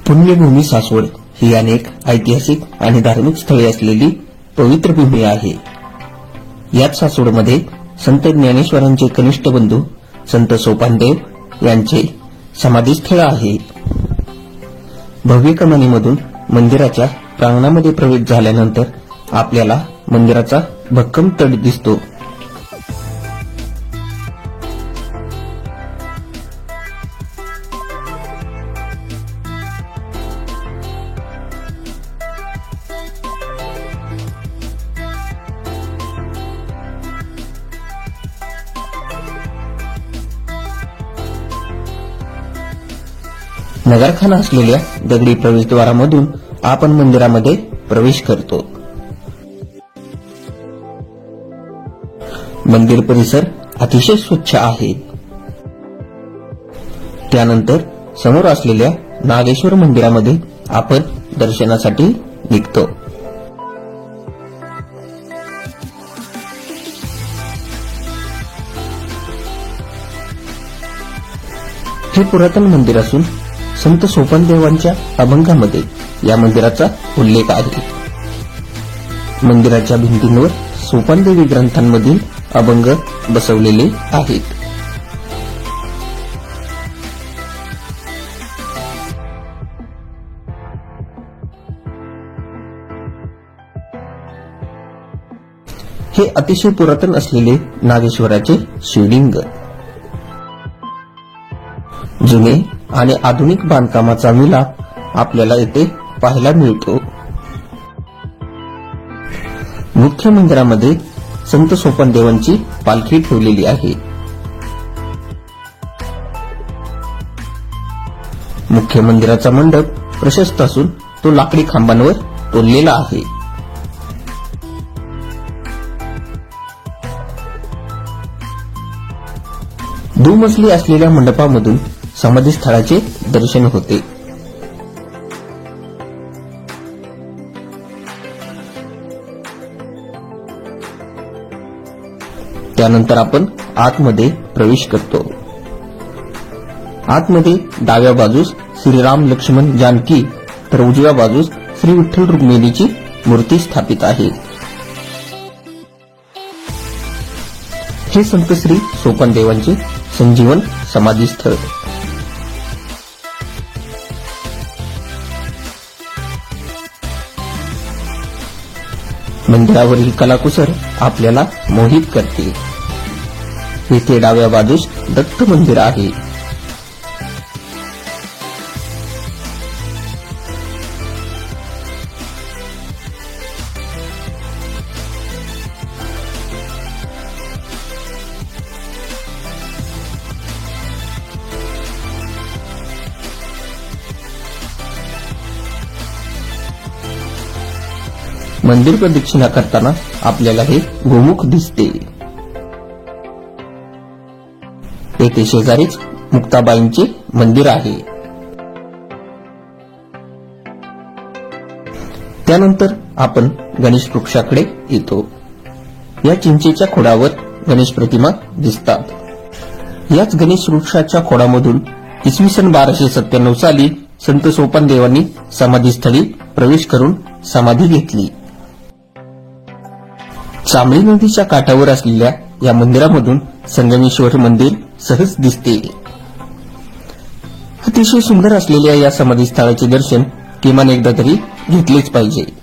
पुण्यभूमी सासवड ही अनेक ऐतिहासिक आणि धार्मिक स्थळे असलेली पवित्र भूमी आहे. याच सासवडमध्ये संत ज्ञानेश्वरांचे कनिष्ठ बंधू संत सोपानदेव यांचे समाधीस्थळ आहे. भव्य कमानीमधून मंदिराच्या प्रांगणामध्ये प्रवेश झाल्यानंतर आपल्याला मंदिराचा भक्कम तट दिसतो. नगरखाना असलेल्या दगडी प्रवेशद्वारामधून आपण मंदिरामध्ये प्रवेश करतो. मंदिर परिसर अतिशय स्वच्छ आहे. त्यानंतर समोर असलेल्या नागेश्वर मंदिरामध्ये आपण दर्शनासाठी निघतो. हे पुरातन मंदिर असून संत सोपानदेवांच्या अभंगामध्ये या मंदिराचा उल्लेख आहे. मंदिराच्या भिंतींवर सोपानदेवी ग्रंथांमधील अभंग बसवलेले आहेत. हे अतिशय पुरातन असलेले नागेश्वराचे शिवलिंग. जुने आणि आधुनिक बांधकामाचा मिलाप आपल्याला येथे पाहायला मिळतो. मुख्य मंदिरामध्ये संत सोपानदेवांची पालखी ठेवलेली आहे. मुख्य मंदिराचा मंडप प्रशस्त असून तो लाकडी खांबांवर तोललेला आहे. दुमजली असलेल्या मंडपामधून समाधी स्थळाचे दर्शन होते. त्यानंतर आपण आतमध्ये प्रवेश करतो. आतमध्ये डाव्या बाजूस श्रीराम लक्ष्मण जानकी तर उजव्या बाजूस श्री विठ्ठल रुक्मिणीची मूर्ती स्थापित आहे. हे संत श्री सोपानदेवांचे संजीवन समाधी स्थळ. मंदिरावरील कलाकुसर आपल्याला मोहित करते. येथे डाव्या बाजूस दत्त मंदिर आहे. मंदिर प्रदक्षिणा करताना आपल्याला हे गोमुख दिसते. येथे शेजारीच मुक्ताबाईंचे मंदिर आहे. त्यानंतर आपण गणेश वृक्षाकडे येतो. या चिंचेच्या खोडावर गणेश प्रतिमा दिसतात. याच गणेश वृक्षाच्या खोडामधून इसवी सन 1297 साली संत सोपानदेवांनी समाधीस्थळी प्रवेश करून समाधी घेतली. चांबळी नदीच्या काठावर असलेल्या या मंदिरामधून संगमेश्वर मंदिर सहज दिसते. अतिशय सुंदर असलेल्या या समाधी स्थळाचे दर्शन किमान एकदा तरी घेतलेच पाहिजे.